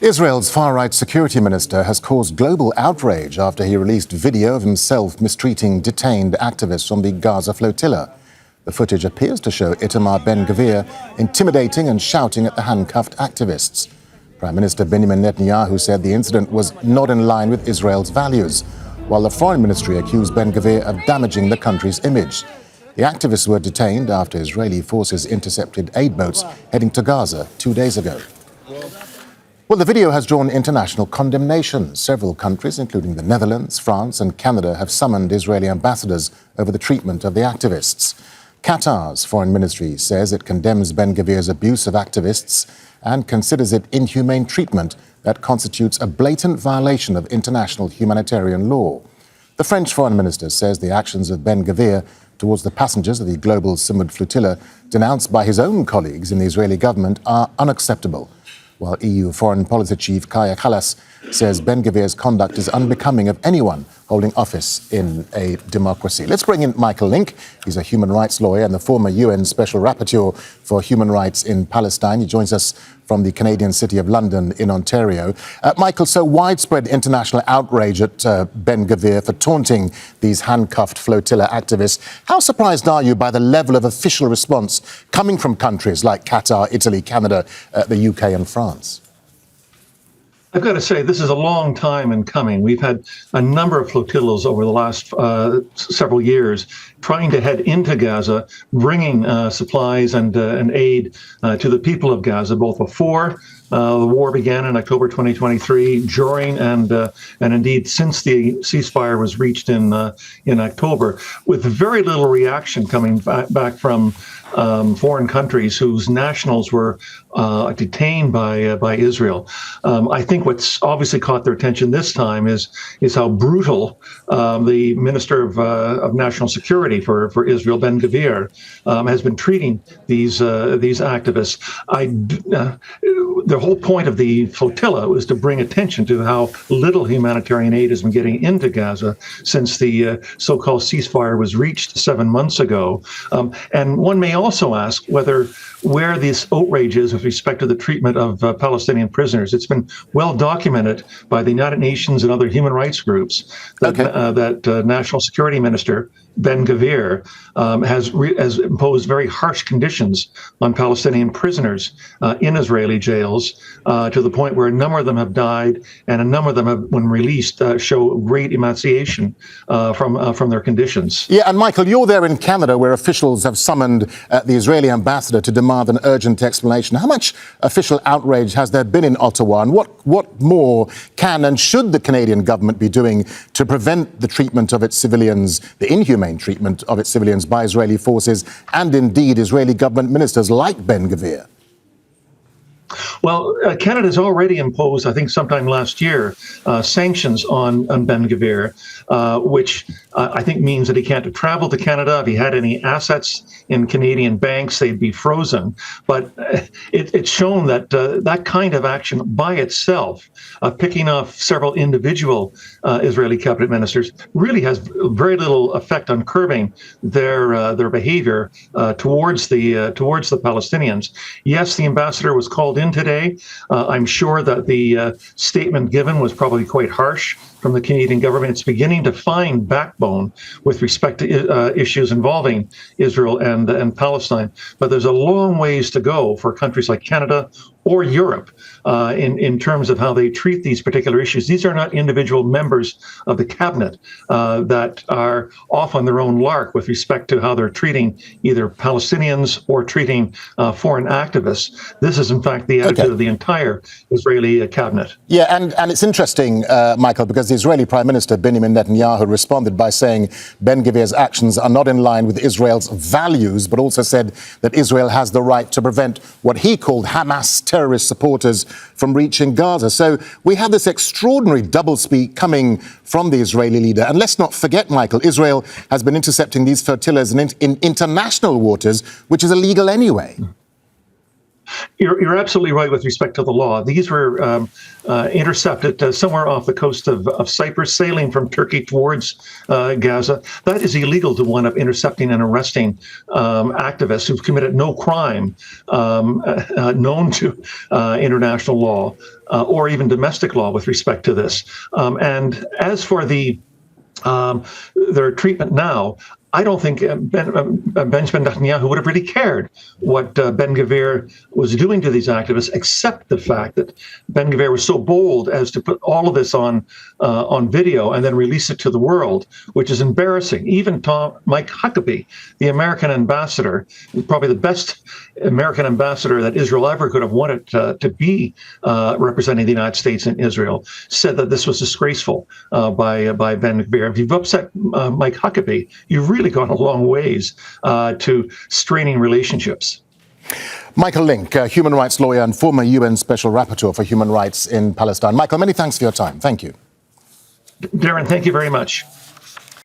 Israel's far-right security minister has caused global outrage after he released video of himself mistreating detained activists from the Gaza Flotilla. The footage appears to show Itamar Ben-Gvir intimidating and shouting at the handcuffed activists. Prime Minister Benjamin Netanyahu said the incident was not in line with Israel's values, while the Foreign Ministry accused Ben-Gvir of damaging the country's image. The activists were detained after Israeli forces intercepted aid boats heading to Gaza 2 days ago. Well, the video has drawn international condemnation. Several countries, including the Netherlands, France and Canada, have summoned Israeli ambassadors over the treatment of the activists. Qatar's foreign ministry says it condemns Ben-Gvir's abuse of activists and considers it inhumane treatment that constitutes a blatant violation of international humanitarian law. The French foreign minister says the actions of Ben-Gvir towards the passengers of the global Sumud flotilla, denounced by his own colleagues in the Israeli government, are unacceptable, while EU Foreign Policy Chief Kaja Kallas says Ben-Gvir's conduct is unbecoming of anyone holding office in a democracy. Let's bring in Michael Lynk. He's a human rights lawyer and the former UN Special Rapporteur for Human Rights in Palestine. He joins us from the Canadian city of London in Ontario. Michael, so widespread international outrage at Ben-Gvir for taunting these handcuffed flotilla activists. How surprised are you by the level of official response coming from countries like Qatar, Italy, Canada, the UK and France? I've got to say, this is a long time in coming. We've had a number of flotillas over the last several years trying to head into Gaza, bringing supplies and aid to the people of Gaza, both before the war began in October 2023, during and indeed since the ceasefire was reached in October, with very little reaction coming back from foreign countries whose nationals were detained by Israel. I think what's obviously caught their attention this time is how brutal the Minister of National Security for Israel, Ben-Gvir, has been treating these activists. The whole point of the flotilla was to bring attention to how little humanitarian aid has been getting into Gaza since the so-called ceasefire was reached 7 months ago. And one may also ask where this outrage is with respect to the treatment of Palestinian prisoners. It's been well documented by the United Nations and other human rights groups that National Security Minister Ben-Gvir has imposed very harsh conditions on Palestinian prisoners in Israeli jails, to the point where a number of them have died, and a number of them have, when released, show great emaciation from their conditions. Yeah, and Michael, you're there in Canada, where officials have summoned the Israeli ambassador to demand an urgent explanation. How much official outrage has there been in Ottawa, and what more can and should the Canadian government be doing to prevent the treatment of its civilians, the inhumane treatment of its civilians by Israeli forces and indeed Israeli government ministers like Ben-Gvir? Well, Canada's already imposed, I think sometime last year, sanctions on Ben-Gvir, which I think means that he can't travel to Canada. If he had any assets in Canadian banks, they'd be frozen. But it's shown that that kind of action by itself, picking off several individual Israeli cabinet ministers, really has very little effect on curbing their behavior towards the Palestinians. Yes, the ambassador was called in today. I'm sure that the statement given was probably quite harsh from the Canadian government. It's beginning to find backbone with respect to issues involving Israel and Palestine. But there's a long ways to go for countries like Canada or Europe in terms of how they treat these particular issues. These are not individual members of the cabinet that are off on their own lark with respect to how they're treating either Palestinians or treating foreign activists. This is, in fact, the attitude of the entire Israeli cabinet. Yeah, and it's interesting, Michael, because the Israeli Prime Minister Benjamin Netanyahu responded by saying Ben-Gvir's actions are not in line with Israel's values, but also said that Israel has the right to prevent what he called Hamas terrorist supporters from reaching Gaza. So we have this extraordinary doublespeak coming from the Israeli leader. And let's not forget, Michael, Israel has been intercepting these flotillas in international waters, which is illegal anyway. You're absolutely right with respect to the law. These were intercepted somewhere off the coast of Cyprus, sailing from Turkey towards Gaza. That is illegal to wind up intercepting and arresting activists who've committed no crime known to international law or even domestic law with respect to this. And as for their treatment now, I don't think Benjamin Netanyahu would have really cared what Ben-Gvir was doing to these activists, except the fact that Ben-Gvir was so bold as to put all of this on video and then release it to the world, which is embarrassing. Even Mike Huckabee, the American ambassador, probably the best American ambassador that Israel ever could have wanted to be representing the United States in Israel, said that this was disgraceful by Ben-Gvir. If you've upset Mike Huckabee, you've really gone a long ways to straining relationships. Michael Lynk, human rights lawyer and former UN Special Rapporteur for Human Rights in Palestine. Michael, many thanks for your time. Thank you. Darren, thank you very much.